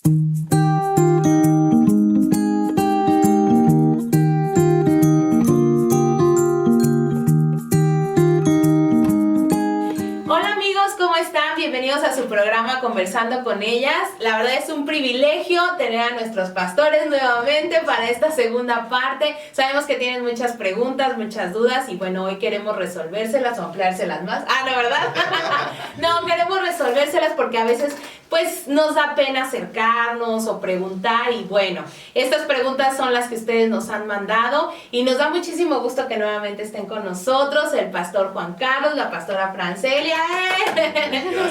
Bienvenidos a su programa Conversando con Ellas. La verdad es un privilegio tener a nuestros pastores nuevamente para esta segunda parte. Sabemos que tienen muchas preguntas, muchas dudas y bueno, hoy queremos resolvérselas o ampliárselas más. ¿No, verdad? No, queremos resolvérselas porque a veces pues nos da pena acercarnos o preguntar y bueno, estas preguntas son las que ustedes nos han mandado y nos da muchísimo gusto que nuevamente estén con nosotros el pastor Juan Carlos, la pastora Francelia.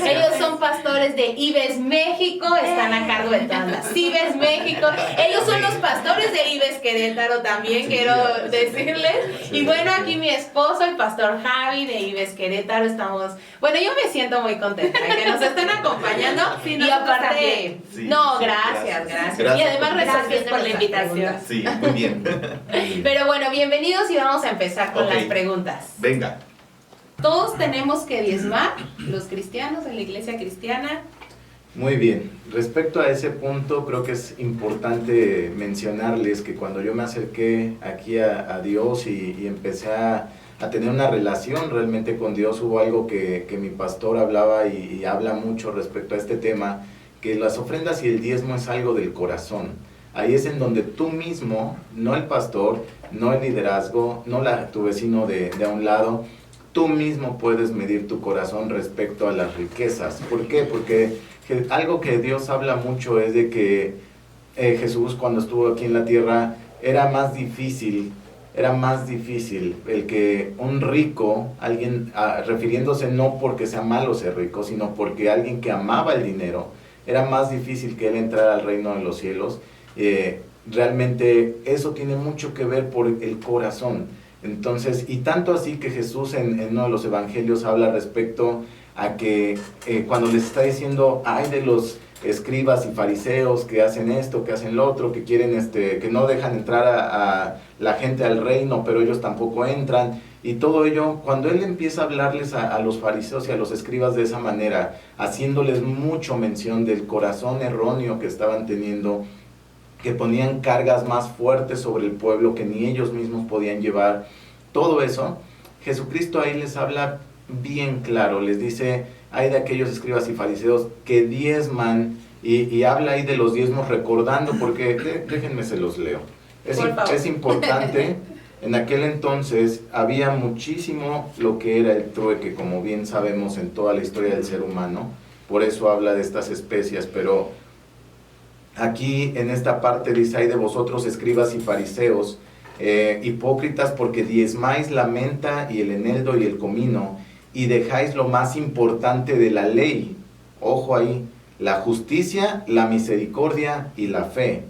Ellos son pastores de IBES México, están a cargo de todas las IBES México. Ellos son los pastores de IBES Querétaro también, quiero decirles. Y bueno, aquí mi esposo, el pastor Javi de IBES Querétaro, estamos... Bueno, yo me siento muy contenta de que nos estén acompañando. Sí, y aparte... Sí, no, gracias. Y además gracias por la invitación. Sí, muy bien. Pero bueno, bienvenidos y vamos a empezar con las preguntas. Venga. ¿Todos tenemos que diezmar, los cristianos, en la iglesia cristiana? Muy bien, respecto a ese punto creo que es importante mencionarles que cuando yo me acerqué aquí a Dios y empecé a tener una relación realmente con Dios, hubo algo que mi pastor hablaba y habla mucho respecto a este tema, que las ofrendas y el diezmo es algo del corazón. Ahí es en donde tú mismo, no el pastor, no el liderazgo, no tu vecino de a un lado, tú mismo puedes medir tu corazón respecto a las riquezas. ¿Por qué? Porque algo que Dios habla mucho es de que Jesús cuando estuvo aquí en la tierra era más difícil el que un rico, alguien, refiriéndose no porque sea malo ser rico, sino porque alguien que amaba el dinero, era más difícil que él entrara al reino de los cielos. Realmente eso tiene mucho que ver por el corazón. Entonces, y tanto así que Jesús en uno de los evangelios habla respecto a que cuando les está diciendo, ay de los escribas y fariseos que hacen esto, que hacen lo otro, que quieren que no dejan entrar a la gente al reino, pero ellos tampoco entran, y todo ello, cuando él empieza a hablarles a los fariseos y a los escribas de esa manera, haciéndoles mucho mención del corazón erróneo que estaban teniendo, que ponían cargas más fuertes sobre el pueblo que ni ellos mismos podían llevar, todo eso, Jesucristo ahí les habla bien claro, les dice, hay de aquellos escribas y fariseos que diezman, y habla ahí de los diezmos recordando, porque déjenme se los leo, es importante. En aquel entonces había muchísimo lo que era el trueque, como bien sabemos en toda la historia del ser humano, por eso habla de estas especias, pero aquí en esta parte dice, hay de vosotros escribas y fariseos, hipócritas, porque diezmáis la menta y el eneldo y el comino, y dejáis lo más importante de la ley, ojo ahí, la justicia, la misericordia y la fe.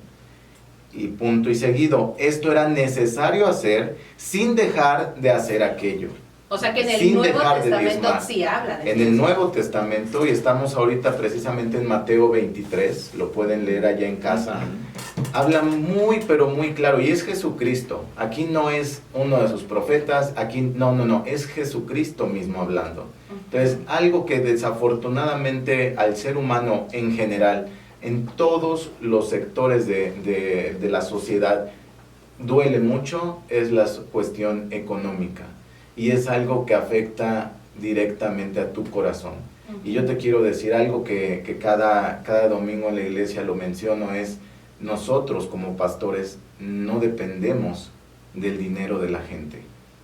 Y punto y seguido, esto era necesario hacer sin dejar de hacer aquello. O sea que en el Nuevo Testamento sí habla de eso. En el Nuevo Testamento, y estamos ahorita precisamente en Mateo 23, lo pueden leer allá en casa, habla muy pero muy claro, y es Jesucristo, aquí no es uno de sus profetas, aquí no, es Jesucristo mismo hablando. Entonces, algo que desafortunadamente al ser humano en general, en todos los sectores de la sociedad, duele mucho, es la cuestión económica. Y es algo que afecta directamente a tu corazón. Y yo te quiero decir algo que cada domingo en la iglesia lo menciono, es nosotros como pastores no dependemos del dinero de la gente.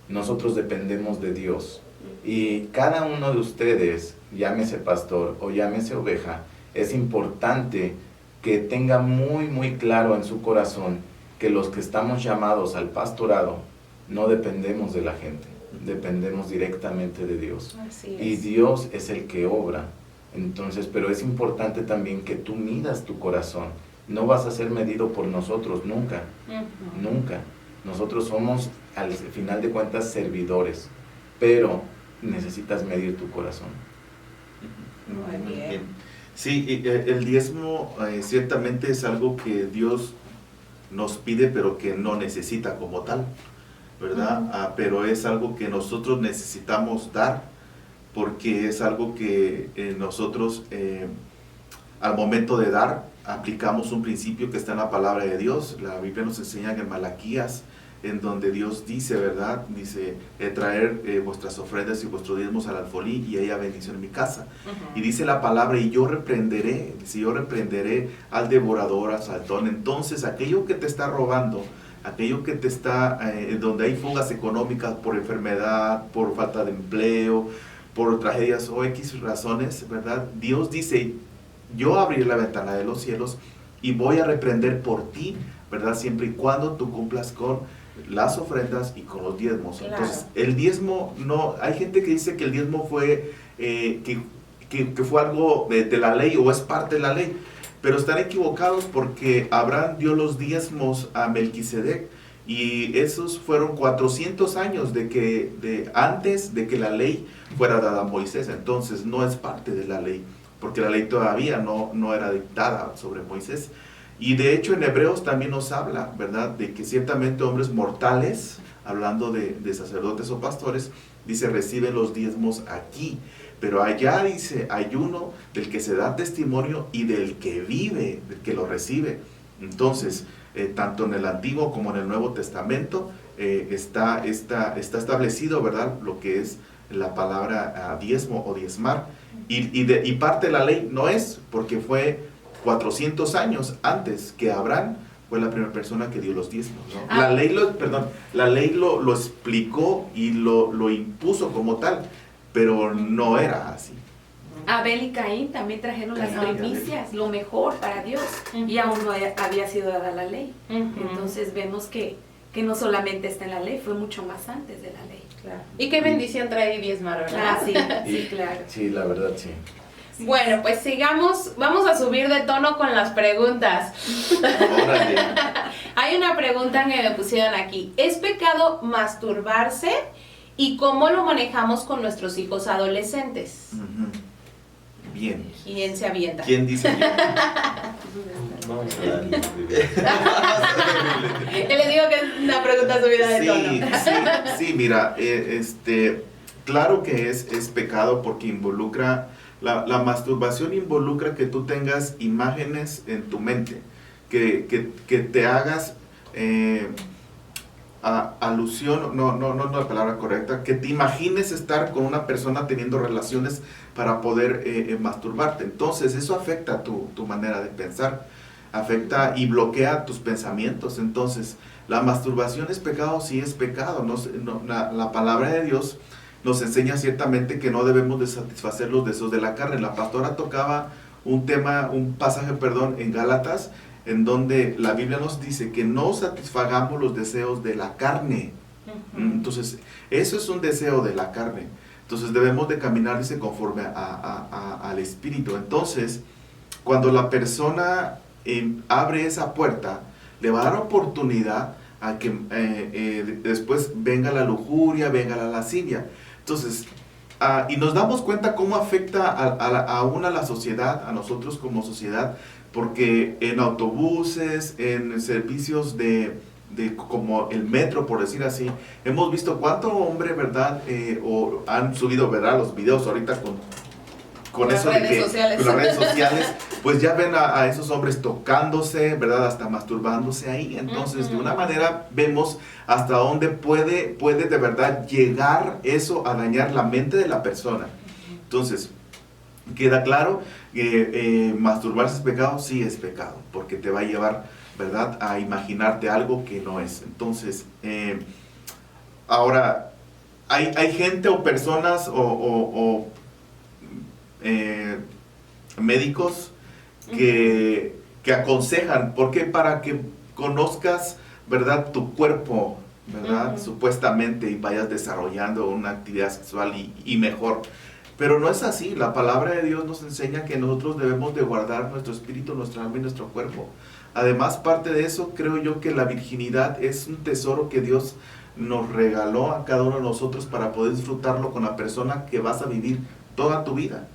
Nosotros dependemos de Dios. Y cada uno de ustedes, llámese pastor o llámese oveja, es importante que tenga muy muy claro en su corazón que los que estamos llamados al pastorado no dependemos de la gente. Dependemos directamente de Dios. Y Dios es el que obra. Entonces, pero es importante también que tú midas tu corazón. No vas a ser medido por nosotros nunca. Nunca. Nosotros somos, al final de cuentas, servidores. Pero necesitas medir tu corazón. Muy bien. Sí, el diezmo ciertamente es algo que Dios nos pide, pero que no necesita como tal, ¿verdad? Pero es algo que nosotros necesitamos dar, porque es algo que nosotros al momento de dar aplicamos un principio que está en la palabra de Dios. La Biblia nos enseña en Malaquías, en donde Dios dice, ¿verdad? Dice, traer vuestras ofrendas y vuestros diezmos al alfolí y haya bendición en mi casa. Y dice la palabra, y yo reprenderé, dice, yo reprenderé al devorador, al saltón. Entonces, aquello que te está robando, aquello que te está, donde hay fugas económicas por enfermedad, por falta de empleo, por tragedias o X razones, ¿verdad? Dios dice, yo abriré la ventana de los cielos y voy a reprender por ti, ¿verdad? Siempre y cuando tú cumplas con las ofrendas y con los diezmos. Claro. Entonces, el diezmo, no, hay gente que dice que el diezmo fue, que fue algo de la ley o es parte de la ley, pero están equivocados porque Abraham dio los diezmos a Melquisedec y esos fueron 400 años antes de que la ley fuera dada a Moisés. Entonces, no es parte de la ley, porque la ley todavía no era dictada sobre Moisés. Y de hecho en Hebreos también nos habla, ¿verdad?, de que ciertamente hombres mortales, hablando de sacerdotes o pastores, dice, reciben los diezmos aquí. Pero allá dice, hay uno del que se da testimonio y del que vive, del que lo recibe. Entonces, tanto en el Antiguo como en el Nuevo Testamento está establecido, ¿verdad?, lo que es la palabra diezmo o diezmar. Y parte de la ley no es, porque fue 400 años antes que Abraham fue la primera persona que dio los diezmos, ¿no? La ley lo explicó y lo impuso como tal, pero no era así. Abel y Caín también trajeron las primicias, lo mejor para Dios, y aún no había sido dada la ley. Entonces vemos que no solamente está en la ley, fue mucho más antes de la ley. Claro. Y qué bendición trae diezmar, ¿verdad? Ah, sí, claro. Sí, la verdad, sí. Bueno, pues sigamos, vamos a subir de tono con las preguntas. Órale. Hay una pregunta que me pusieron aquí. ¿Es pecado masturbarse? ¿Y cómo lo manejamos con nuestros hijos adolescentes? Bien. ¿Quién se avienta? ¿Quién dice bien? Vamos a darle. Les digo que es una pregunta subida de tono. Sí, mira, claro que es pecado porque involucra, la masturbación involucra que tú tengas imágenes en tu mente, que te hagas alusión, no es la palabra correcta, que te imagines estar con una persona teniendo relaciones para poder masturbarte. Entonces eso afecta tu manera de pensar, afecta y bloquea tus pensamientos. Entonces la masturbación es pecado, sí es pecado. La palabra de Dios nos enseña ciertamente que no debemos de satisfacer los deseos de la carne. La pastora tocaba un pasaje en Gálatas, en donde la Biblia nos dice que no satisfagamos los deseos de la carne. Entonces, eso es un deseo de la carne. Entonces, debemos de caminar, dice, conforme al Espíritu. Entonces, cuando la persona abre esa puerta, le va a dar oportunidad a que después venga la lujuria, venga la lascivia. Entonces, y nos damos cuenta cómo afecta aún a la sociedad, a nosotros como sociedad, porque en autobuses, en servicios como el metro, por decir así, hemos visto cuánto hombre, ¿verdad? O han subido, ¿verdad?, los videos ahorita con las eso de redes sociales. con las redes sociales, pues ya ven a esos hombres tocándose, ¿verdad?, hasta masturbándose ahí. Entonces, de una manera vemos hasta dónde puede de verdad llegar eso a dañar la mente de la persona. Entonces, queda claro que masturbarse es pecado, sí es pecado, porque te va a llevar, ¿verdad?, a imaginarte algo que no es. Entonces, ahora, hay gente o personas o médicos que aconsejan, porque para que conozcas, ¿verdad?, tu cuerpo, ¿verdad?, supuestamente, y vayas desarrollando una actividad sexual y mejor. Pero no es así. La palabra de Dios nos enseña que nosotros debemos de guardar nuestro espíritu, nuestra alma y nuestro cuerpo. Además, parte de eso, creo yo que la virginidad es un tesoro que Dios nos regaló a cada uno de nosotros para poder disfrutarlo con la persona que vas a vivir toda tu vida.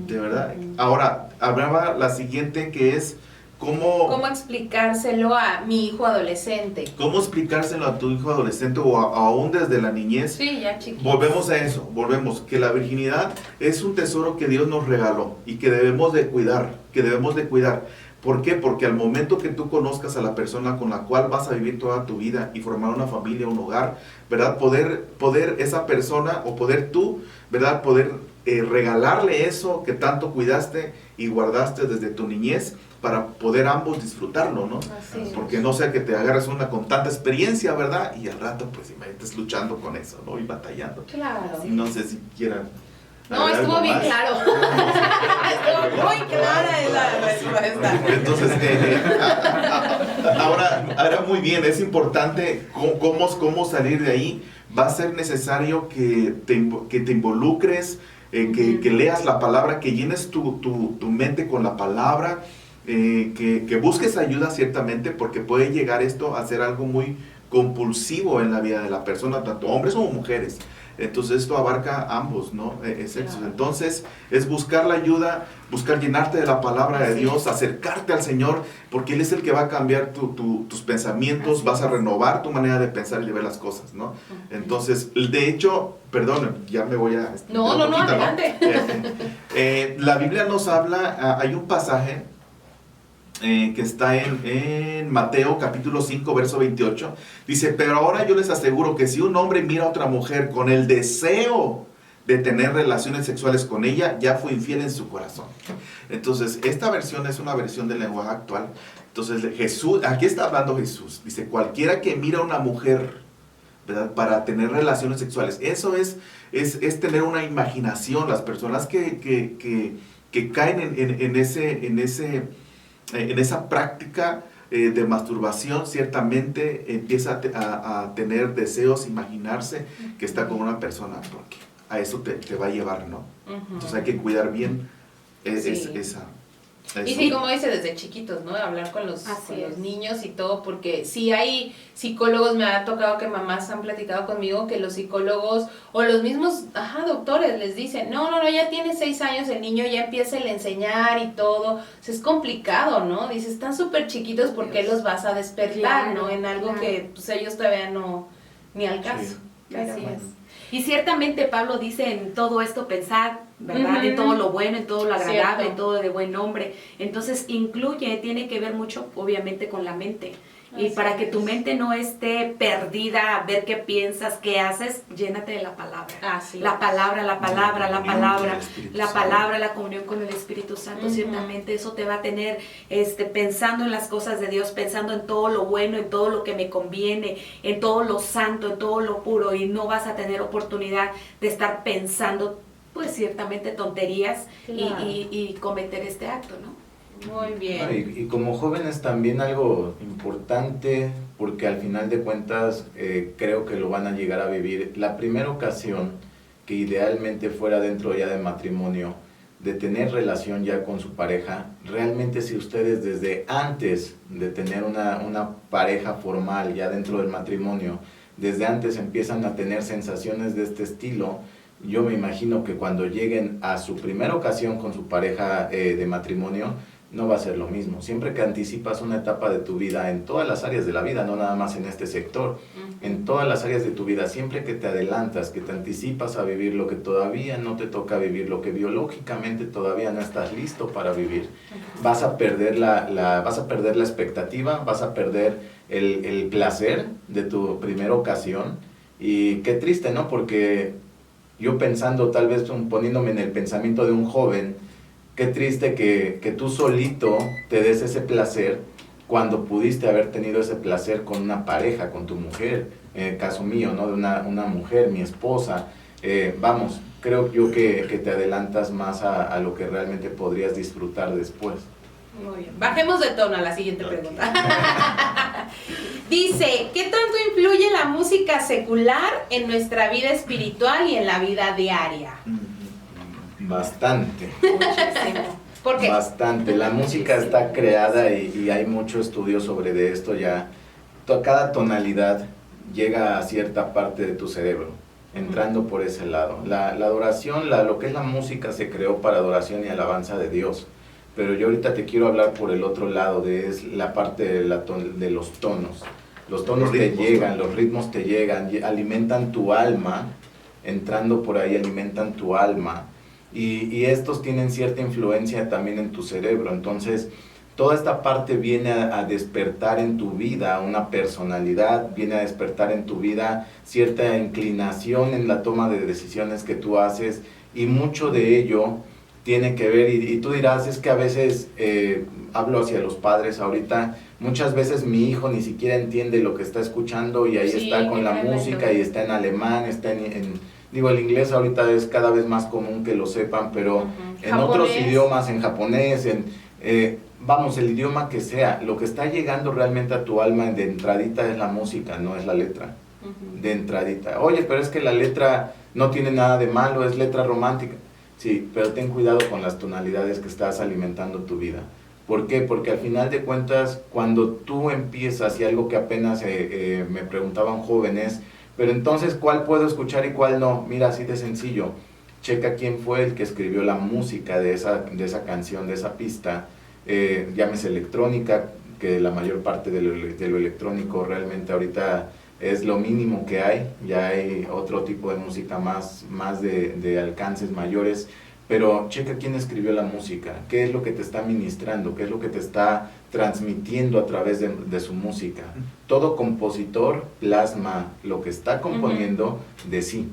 De verdad. Ahora, hablaba la siguiente, que es ¿Cómo explicárselo a mi hijo adolescente? ¿Cómo explicárselo a tu hijo adolescente o aún desde la niñez? Sí, ya chiquito. Volvemos a eso, que la virginidad es un tesoro que Dios nos regaló y que debemos de cuidar, ¿Por qué? Porque al momento que tú conozcas a la persona con la cual vas a vivir toda tu vida y formar una familia, un hogar, ¿verdad? Poder esa persona o poder tú, ¿verdad? Poder regalarle eso que tanto cuidaste y guardaste desde tu niñez para poder ambos disfrutarlo, ¿no? Así es. Porque no sea que te agarres una con tanta experiencia, ¿verdad? Y al rato, pues, imagínate luchando con eso, ¿no? Y batallando. Claro. No sé si quieran. No, agregar estuvo algo bien más. claro. Estuvo muy clara en la respuesta. Entonces, ahora muy bien, es importante cómo salir de ahí. Va a ser necesario que te involucres, que leas la palabra, que llenes tu mente con la palabra, que busques ayuda ciertamente, porque puede llegar esto a ser algo muy compulsivo en la vida de la persona, tanto hombres como mujeres. Entonces esto abarca ambos, ¿no? Sexos. Claro. Entonces es buscar la ayuda, buscar llenarte de la palabra de Así Dios, es. acercarte al Señor, porque Él es el que va a cambiar tus pensamientos, Así vas a es. renovar tu manera de pensar y de ver las cosas, ¿no? Entonces, de hecho, perdón, ya me voy a... No, adelante. La Biblia nos habla, hay un pasaje que está en Mateo capítulo 5 verso 28, dice, pero ahora yo les aseguro que si un hombre mira a otra mujer con el deseo de tener relaciones sexuales con ella, ya fue infiel en su corazón. Entonces, esta versión es una versión del lenguaje actual. Entonces, Jesús, aquí está hablando Jesús, dice, cualquiera que mira a una mujer, ¿verdad?, para tener relaciones sexuales, eso es tener una imaginación. Las personas que caen en esa práctica de masturbación, ciertamente empieza a tener deseos, imaginarse que está con una persona, porque a eso te va a llevar, ¿no? Entonces hay que cuidar bien esa. Y sí, como dice, desde chiquitos, ¿no? Hablar con los niños y todo, porque sí hay psicólogos, me ha tocado que mamás han platicado conmigo que los psicólogos o los mismos, doctores les dicen, no, ya tiene 6 años el niño, ya empieza a enseñar y todo. O sea, es complicado, ¿no? Dices, están súper chiquitos, ¿por qué los vas a despertar, no? En algo que pues ellos todavía no, ni al caso. Sí. Pero Así bueno. es. Y ciertamente Pablo dice en todo esto pensar, ¿verdad? En todo lo bueno, en todo lo agradable, Cierto. en todo de buen nombre. Entonces tiene que ver mucho obviamente con la mente. Y Así para que tu es. mente no esté perdida a ver qué piensas, qué haces, llénate de la palabra. Así La palabra, la palabra, la comunión con palabra, el Espíritu la Santo. palabra, la comunión con el Espíritu Santo. Ciertamente eso te va a tener pensando en las cosas de Dios, pensando en todo lo bueno, en todo lo que me conviene, en todo lo santo, en todo lo puro, y no vas a tener oportunidad de estar pensando pues ciertamente tonterías Claro. y cometer este acto, ¿no? Muy bien. No, y como jóvenes también algo importante, porque al final de cuentas creo que lo van a llegar a vivir. La primera ocasión que idealmente fuera dentro ya de matrimonio, de tener relación ya con su pareja, realmente si ustedes desde antes de tener una pareja formal ya dentro del matrimonio, desde antes empiezan a tener sensaciones de este estilo, yo me imagino que cuando lleguen a su primera ocasión con su pareja de matrimonio, no va a ser lo mismo. Siempre que anticipas una etapa de tu vida, en todas las áreas de la vida, no nada más en este sector, en todas las áreas de tu vida, siempre que te adelantas, que te anticipas a vivir lo que todavía no te toca vivir, lo que biológicamente todavía no estás listo para vivir, vas a perder vas a perder la expectativa, vas a perder el placer de tu primera ocasión. Y qué triste, ¿no? Porque yo pensando, tal vez poniéndome en el pensamiento de un joven, qué triste que tú solito te des ese placer cuando pudiste haber tenido ese placer con una pareja, con tu mujer, en el caso mío, ¿no? De una mujer, mi esposa. Vamos, creo yo que te adelantas más a lo que realmente podrías disfrutar después. Muy bien. Bajemos de tono a la siguiente pregunta. Dice, ¿qué tanto influye la música secular en nuestra vida espiritual y en la vida diaria? Bastante. Muchísimo. ¿Por qué? Bastante. La música está creada y hay mucho estudio sobre de esto ya. Cada tonalidad llega a cierta parte de tu cerebro, entrando por ese lado. La adoración, lo que es la música se creó para adoración y alabanza de Dios. Pero yo ahorita te quiero hablar por el otro lado, es la parte de los tonos. Los tonos te llegan, los ritmos te llegan, alimentan tu alma, entrando por ahí alimentan tu alma. Y estos tienen cierta influencia también en tu cerebro. Entonces, toda esta parte viene a despertar en tu vida una personalidad, viene a despertar en tu vida cierta inclinación en la toma de decisiones que tú haces, y mucho de ello tiene que ver, y tú dirás, es que a veces, hablo hacia los padres ahorita, muchas veces mi hijo ni siquiera entiende lo que está escuchando, y ahí está con la música, y está en alemán, está digo, el inglés ahorita es cada vez más común que lo sepan, pero en otros idiomas, en japonés, vamos, el idioma que sea, lo que está llegando realmente a tu alma de entradita es la música, no es la letra, de entradita. Oye, pero es que la letra no tiene nada de malo, es letra romántica. Sí, pero ten cuidado con las tonalidades que estás alimentando tu vida. ¿Por qué? Porque al final de cuentas, cuando tú empiezas, y algo que apenas me preguntaban jóvenes, pero entonces, ¿cuál puedo escuchar y cuál no? Mira, así de sencillo, checa quién fue el que escribió la música de esa canción, de esa pista, llámese electrónica, que la mayor parte de lo electrónico realmente ahorita es lo mínimo que hay, ya hay otro tipo de música más de alcances mayores, pero checa quién escribió la música, qué es lo que te está ministrando, qué es lo que te está transmitiendo a través de su música. Todo compositor plasma lo que está componiendo de sí.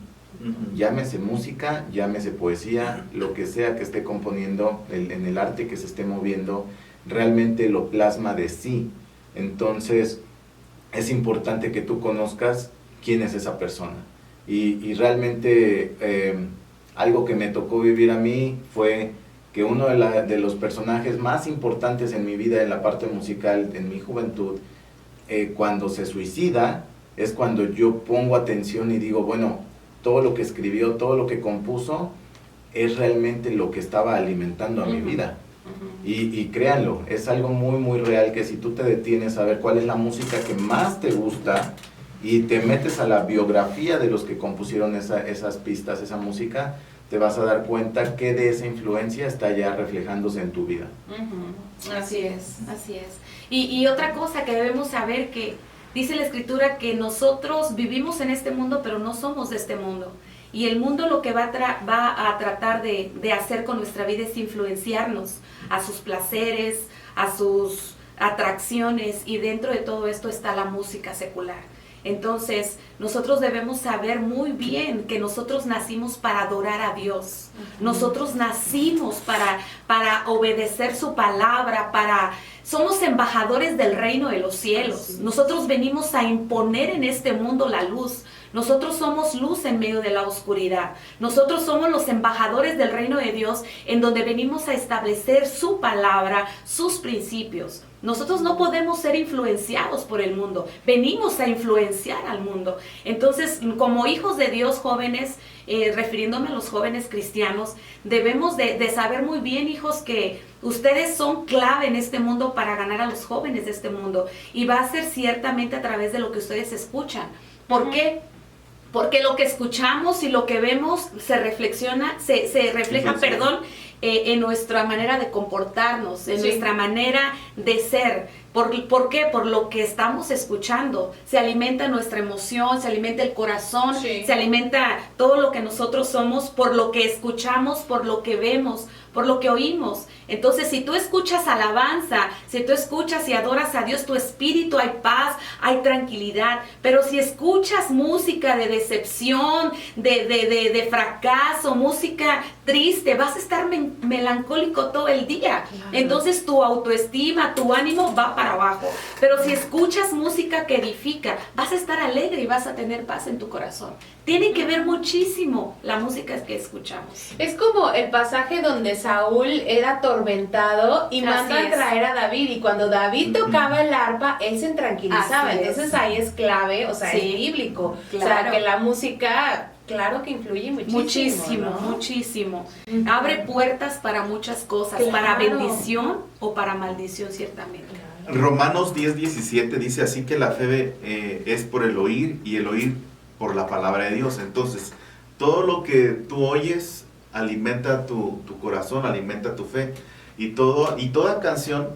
Llámese música, llámese poesía, lo que sea que esté componiendo, en el arte que se esté moviendo, realmente lo plasma de sí. Entonces, es importante que tú conozcas quién es esa persona. Y realmente, algo que me tocó vivir a mí fue que uno de los personajes más importantes en mi vida, en la parte musical, en mi juventud, cuando se suicida, es cuando yo pongo atención y digo, bueno, todo lo que escribió, todo lo que compuso, es realmente lo que estaba alimentando a mi vida. Y créanlo, es algo muy muy real, que si tú te detienes a ver cuál es la música que más te gusta y te metes a la biografía de los que compusieron esas pistas, esa música, te vas a dar cuenta que de esa influencia está ya reflejándose en tu vida. Así es, así es. Y otra cosa que debemos saber, que dice la Escritura que nosotros vivimos en este mundo, pero no somos de este mundo. Y el mundo lo que va a tratar de hacer con nuestra vida es influenciarnos a sus placeres, a sus atracciones, y dentro de todo esto está la música secular. Entonces, nosotros debemos saber muy bien que nosotros nacimos para adorar a Dios. Nosotros nacimos para obedecer su palabra, somos embajadores del reino de los cielos. Nosotros venimos a imponer en este mundo la luz. Nosotros somos luz en medio de la oscuridad. Nosotros somos los embajadores del reino de Dios, en donde venimos a establecer su palabra, sus principios. Nosotros no podemos ser influenciados por el mundo. Venimos a influenciar al mundo. Entonces, como hijos de Dios, jóvenes, refiriéndome a los jóvenes cristianos, debemos de saber muy bien, hijos, que ustedes son clave en este mundo para ganar a los jóvenes de este mundo. Y va a ser ciertamente a través de lo que ustedes escuchan. ¿Por qué? Porque lo que escuchamos y lo que vemos se refleja, en nuestra manera de comportarnos, en nuestra manera de ser. ¿Por qué? Por lo que estamos escuchando. Se alimenta nuestra emoción, se alimenta el corazón, se alimenta todo lo que nosotros somos por lo que escuchamos, por lo que vemos, por lo que oímos. Entonces, si tú escuchas alabanza, si tú escuchas y adoras a Dios, tu espíritu, hay paz, hay tranquilidad. Pero si escuchas música de decepción, de fracaso, música triste, vas a estar melancólico todo el día. Claro. Entonces, tu autoestima, tu ánimo va para abajo. Pero si escuchas música que edifica, vas a estar alegre y vas a tener paz en tu corazón. Tiene que ver muchísimo la música que escuchamos. Es como el pasaje donde Saúl era atormentado y manda a traer a David, y cuando David tocaba el arpa, él se tranquilizaba. Entonces ahí es clave, o sea, es bíblico. Claro. O sea, que la música, claro que influye muchísimo. Muchísimo, ¿no? Muchísimo. Abre puertas para muchas cosas, para bendición o para maldición, ciertamente. Romanos 10:17 dice así, que la fe es por el oír, y el oír por la palabra de Dios. Entonces, todo lo que tú oyes alimenta tu corazón, alimenta tu fe, y toda canción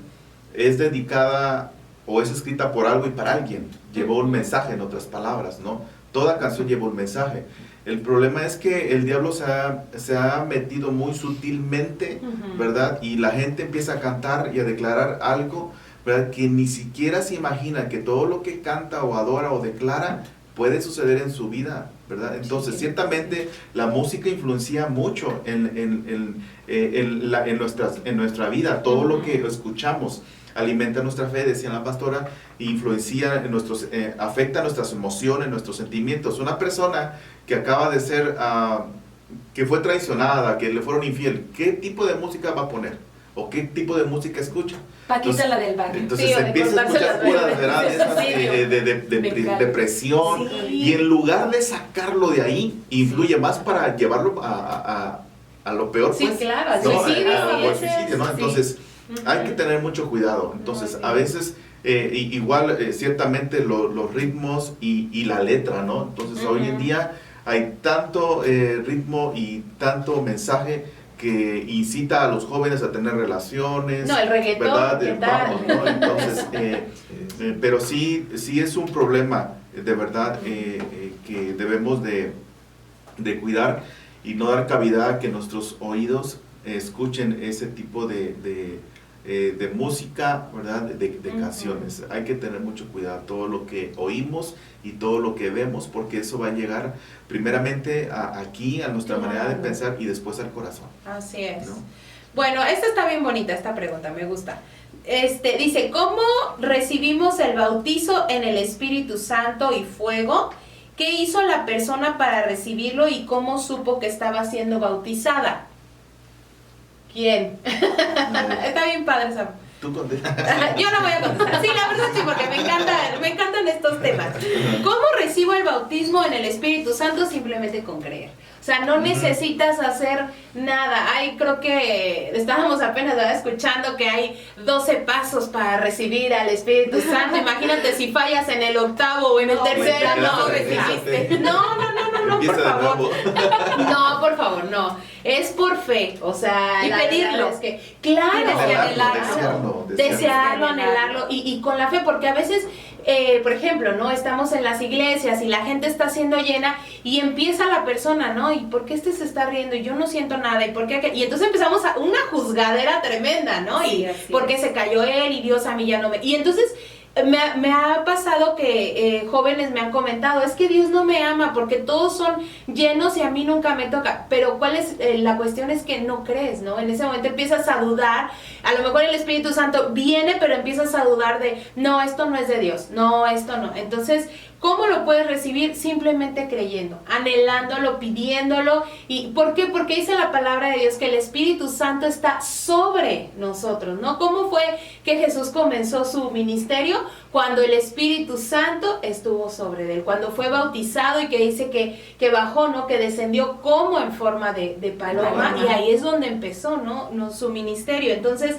es dedicada o es escrita por algo y para alguien. Llevó un mensaje, en otras palabras, ¿no? toda canción lleva un mensaje. El problema es que el diablo se ha metido muy sutilmente, ¿verdad? Y la gente empieza a cantar y a declarar algo, ¿verdad? Que ni siquiera se imagina que todo lo que canta o adora o declara puede suceder en su vida, ¿verdad? Entonces, ciertamente la música influencia mucho en nuestra vida. Todo lo que escuchamos alimenta nuestra fe, decía la pastora, influencia en afecta nuestras emociones, nuestros sentimientos. Una persona que acaba de ser, que fue traicionada, que le fueron infiel, ¿qué tipo de música va a poner? ¿O qué tipo de música escucha? Paquita, la del barrio. Entonces se empieza a escuchar puras, ¿verdad? De depresión, y en lugar de sacarlo de ahí, influye más para llevarlo a lo peor, sí, pues, claro, al ¿no? suicidio, ¿no? Entonces, sí. hay que tener mucho cuidado. Entonces, a veces, igual, ciertamente los ritmos y la letra, ¿no? Entonces, hoy en día hay tanto ritmo y tanto mensaje que incita a los jóvenes a tener relaciones. No, el reggaetón, ¿verdad? ¿qué tal? Vamos, ¿no? Entonces, pero sí es un problema, de verdad, que debemos de cuidar y no dar cavidad a que nuestros oídos escuchen ese tipo de música, ¿verdad? De canciones. Hay que tener mucho cuidado todo lo que oímos y todo lo que vemos, porque eso va a llegar primeramente aquí, a nuestra manera de pensar, y después al corazón. Así es. ¿No? Bueno, esta está bien bonita, esta pregunta, me gusta. Dice, ¿cómo recibimos el bautizo en el Espíritu Santo y fuego? ¿Qué hizo la persona para recibirlo y cómo supo que estaba siendo bautizada? ¿Quién? Está bien padre esa. ¿Tú contestas? Yo no voy a contestar. Sí, la verdad sí, porque me encantan estos temas. ¿Cómo recibo el bautismo en el Espíritu Santo? Simplemente con creer. O sea, no necesitas hacer nada. Creo que estábamos apenas escuchando que hay 12 pasos para recibir al Espíritu Santo. Imagínate si fallas en el 8º o en el tercero, no recibiste. No, por favor. No, por favor, no. Es por fe, o sea, y pedirlo. Es que, claro, desearlo, anhelarlo y con la fe, porque a veces, por ejemplo, ¿no? Estamos en las iglesias y la gente está siendo llena y empieza la persona, ¿no? ¿Y por qué se está riendo? Y yo no siento nada, ¿y por qué? Y entonces empezamos a una juzgadera tremenda, ¿no? Sí, y ¿por qué se cayó él? Y Dios a mí ya no me... Y entonces... Me ha pasado que jóvenes me han comentado, es que Dios no me ama porque todos son llenos y a mí nunca me toca. Pero ¿cuál es la cuestión? Es que no crees, ¿no? En ese momento empiezas a dudar, a lo mejor el Espíritu Santo viene, pero empiezas a dudar de, no, esto no es de Dios, no, esto no. Entonces, ¿cómo lo puedes recibir? Simplemente creyendo, anhelándolo, pidiéndolo. ¿Y por qué? Porque dice la palabra de Dios que el Espíritu Santo está sobre nosotros, ¿no? ¿Cómo fue que Jesús comenzó su ministerio? Cuando el Espíritu Santo estuvo sobre él, cuando fue bautizado y que dice que bajó, ¿no? Que descendió como en forma de paloma, y ahí es donde empezó, ¿no? Su ministerio. Entonces,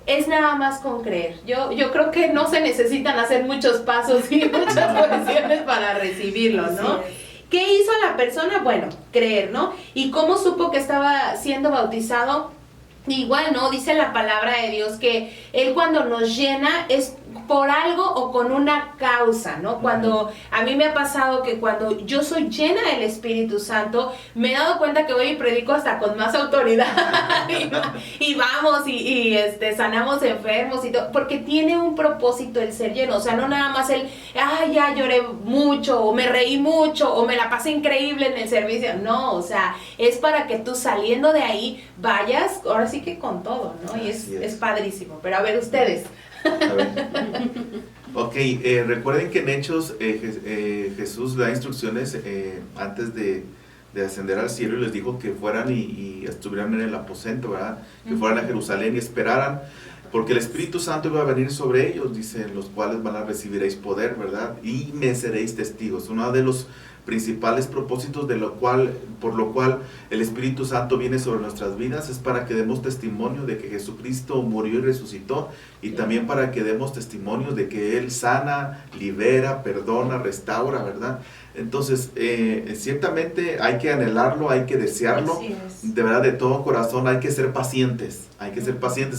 es nada más con creer. Yo creo que no se necesitan hacer muchos pasos y muchas cuestiones para recibirlo, ¿no? ¿Qué hizo la persona? Bueno, creer, ¿no? ¿Y cómo supo que estaba siendo bautizado? Igual, ¿no? Dice la palabra de Dios que Él cuando nos llena es por algo o con una causa, ¿no? Cuando a mí me ha pasado que cuando yo soy llena del Espíritu Santo, me he dado cuenta que voy y predico hasta con más autoridad y vamos y sanamos enfermos y todo, porque tiene un propósito el ser lleno. O sea, no nada más ya lloré mucho o me reí mucho o me la pasé increíble en el servicio. No, o sea, es para que tú saliendo de ahí vayas, ahora sí que con todo, ¿no? Y es padrísimo. Pero a ver, ustedes. A ver. Ok, recuerden que en Hechos Jesús da instrucciones antes de ascender al cielo y les dijo que fueran y estuvieran en el aposento, ¿verdad? Que fueran a Jerusalén y esperaran, porque el Espíritu Santo iba a venir sobre ellos, dice, los cuales recibiréis poder, ¿verdad? Y me seréis testigos. Uno de los principales propósitos por lo cual el Espíritu Santo viene sobre nuestras vidas es para que demos testimonio de que Jesucristo murió y resucitó, y también para que demos testimonio de que Él sana, libera, perdona, restaura, ¿verdad? Entonces, ciertamente hay que anhelarlo, hay que desearlo, de verdad, de todo corazón. Hay que ser pacientes,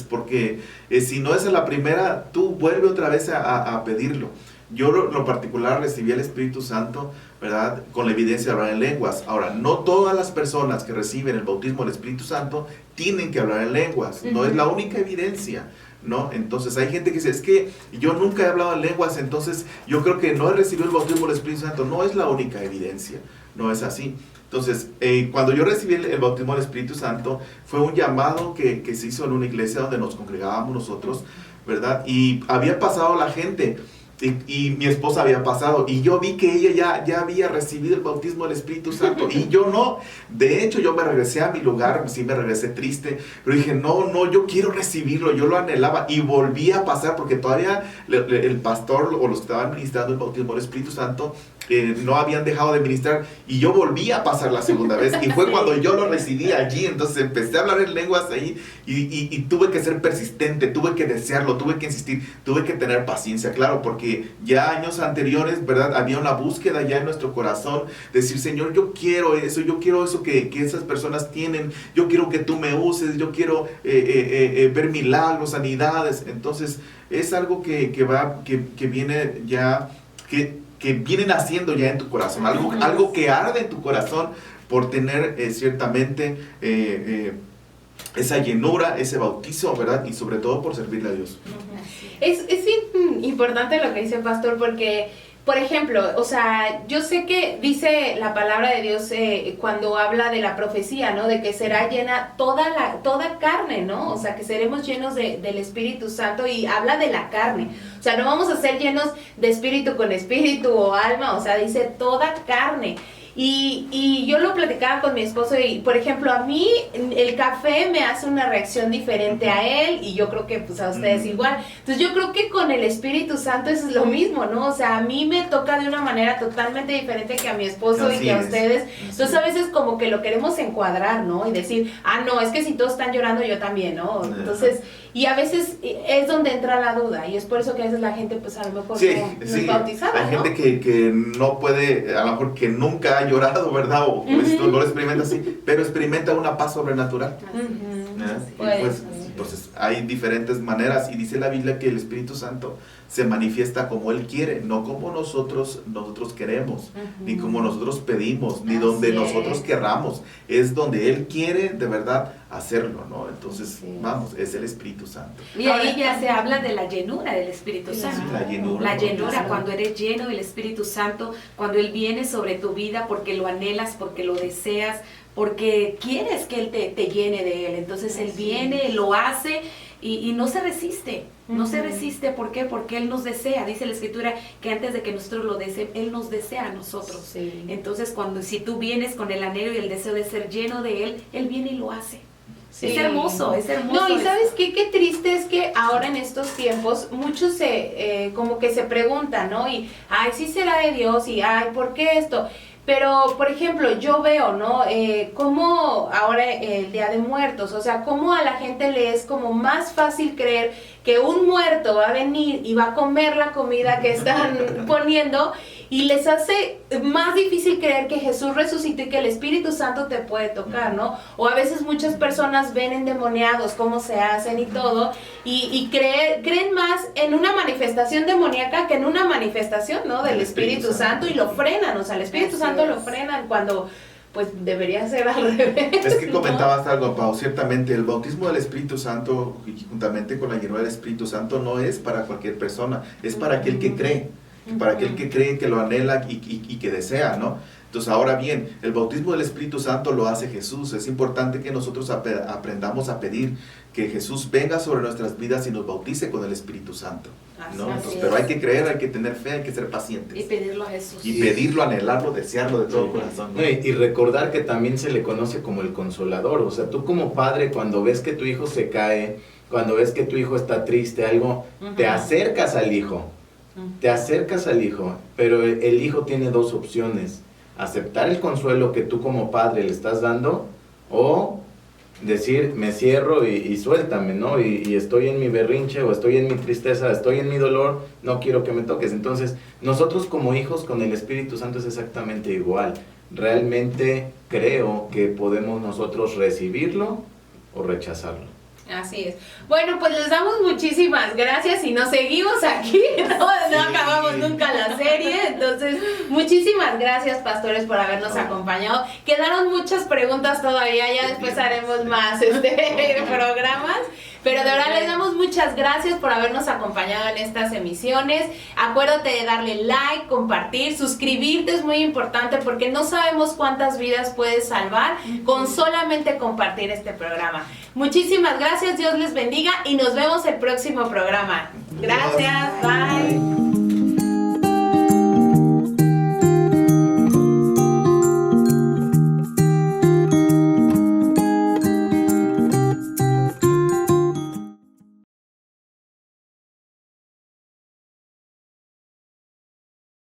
porque si no es a la primera, tú vuelve otra vez a pedirlo. Yo lo particular recibí el Espíritu Santo, ¿verdad? Con la evidencia de hablar en lenguas. Ahora, no todas las personas que reciben el bautismo del Espíritu Santo tienen que hablar en lenguas. No es la única evidencia, ¿no? Entonces hay gente que dice, es que yo nunca he hablado en lenguas, entonces yo creo que no he recibido el bautismo del Espíritu Santo. No es la única evidencia, no es así. Entonces, cuando yo recibí el bautismo del Espíritu Santo, fue un llamado que se hizo en una iglesia donde nos congregábamos nosotros, ¿verdad? Y había pasado la gente, y mi esposa había pasado, y yo vi que ella ya había recibido el bautismo del Espíritu Santo, y yo no. De hecho, yo me regresé a mi lugar, sí me regresé triste, pero dije, no, yo quiero recibirlo, yo lo anhelaba, y volví a pasar, porque todavía el pastor o los que estaban ministrando el bautismo del Espíritu Santo, no habían dejado de ministrar, y yo volví a pasar la segunda vez, y fue cuando yo lo recibí allí. Entonces empecé a hablar en lenguas ahí, y tuve que ser persistente, tuve que desearlo, tuve que insistir, tuve que tener paciencia, claro, porque ya años anteriores, ¿verdad? Había una búsqueda ya en nuestro corazón, decir, Señor, yo quiero eso que esas personas tienen, yo quiero que tú me uses, yo quiero ver milagros, sanidades. Entonces es algo que viene ya, que vienen haciendo ya en tu corazón, algo que arde en tu corazón por tener ciertamente esa llenura, ese bautizo, ¿verdad? Y sobre todo por servirle a Dios. Es importante lo que dice el pastor, porque, por ejemplo, o sea, yo sé que dice la palabra de Dios cuando habla de la profecía, ¿no? De que será llena toda carne, ¿no? O sea, que seremos llenos del Espíritu Santo, y habla de la carne. O sea, no vamos a ser llenos de espíritu con espíritu o alma, o sea, dice toda carne. Y yo lo platicaba con mi esposo, y por ejemplo, a mí el café me hace una reacción diferente a él, y yo creo que pues a ustedes igual. Entonces yo creo que con el Espíritu Santo es lo mismo, ¿no? O sea, a mí me toca de una manera totalmente diferente que a mi esposo y que a ustedes. Entonces a veces como que lo queremos encuadrar, ¿no? Y decir, no, es que si todos están llorando, yo también, ¿no? Entonces, y a veces es donde entra la duda, y es por eso que a veces la gente pues a lo mejor no es bautizada, hay ¿no? gente que no puede, a lo mejor que nunca ha llorado, ¿verdad? O esto no lo experimenta así, pero experimenta una paz sobrenatural. Pues, entonces hay diferentes maneras, y dice la Biblia que el Espíritu Santo se manifiesta como Él quiere, no como nosotros queremos, ni como nosotros pedimos, ni donde nosotros querramos. Es donde Él quiere de verdad hacerlo, ¿no? Entonces, vamos, es el Espíritu Santo. Y ahí ya se habla de la llenura del Espíritu Santo. Sí, la llenura, cuando eres lleno del Espíritu Santo, cuando Él viene sobre tu vida porque lo anhelas, porque lo deseas, porque quieres que Él te llene de Él. Entonces Él viene, lo hace y no se resiste. No se resiste, ¿por qué? Porque Él nos desea. Dice la Escritura que antes de que nosotros lo deseemos, Él nos desea a nosotros. Sí. Entonces, si tú vienes con el anhelo y el deseo de ser lleno de Él, Él viene y lo hace. Sí. Es hermoso. No, y ¿sabes qué? Qué triste es que ahora en estos tiempos muchos como que se preguntan, ¿no? Y, sí será de Dios, y, ¿por qué esto? Pero, por ejemplo, yo veo, ¿no? Cómo ahora el Día de Muertos, o sea, cómo a la gente le es como más fácil creer que un muerto va a venir y va a comer la comida que están poniendo, y les hace más difícil creer que Jesús resucitó y que el Espíritu Santo te puede tocar, ¿no? O a veces muchas personas ven endemoniados cómo se hacen y todo, y creen más en una manifestación demoníaca que en una manifestación, ¿no? Del Espíritu Santo, y lo frenan, o sea, el Espíritu Santo lo frenan cuando pues debería ser al revés. Es que comentabas algo, Pau, ciertamente el bautismo del Espíritu Santo, y juntamente con la llenura del Espíritu Santo, no es para cualquier persona, es para aquel que cree. Para aquel que cree, que lo anhela y que desea, ¿no? Entonces, ahora bien, el bautismo del Espíritu Santo lo hace Jesús. Es importante que nosotros aprendamos a pedir que Jesús venga sobre nuestras vidas y nos bautice con el Espíritu Santo, ¿no? Entonces, pero hay que creer, hay que tener fe, hay que ser pacientes. Y pedirlo a Jesús. Y pedirlo, anhelarlo, desearlo de todo el corazón, ¿no? Y recordar que también se le conoce como el Consolador. O sea, tú como padre, cuando ves que tu hijo se cae, cuando ves que tu hijo está triste, algo, te acercas al hijo. Te acercas al hijo, pero el hijo tiene dos opciones: aceptar el consuelo que tú como padre le estás dando, o decir, me cierro y suéltame, ¿no? Y estoy en mi berrinche, o estoy en mi tristeza, estoy en mi dolor, no quiero que me toques. Entonces, nosotros como hijos con el Espíritu Santo es exactamente igual. Realmente creo que podemos nosotros recibirlo o rechazarlo. Así es. Bueno, pues les damos muchísimas gracias y nos seguimos aquí, no acabamos nunca la serie, entonces muchísimas gracias, pastores, por habernos acompañado. Quedaron muchas preguntas todavía, ya después haremos más programas, pero de verdad les damos muchas gracias por habernos acompañado en estas emisiones. Acuérdate de darle like, compartir, suscribirte, es muy importante porque no sabemos cuántas vidas puedes salvar con solamente compartir este programa. Muchísimas gracias, Dios les bendiga y nos vemos el próximo programa. Gracias, bye.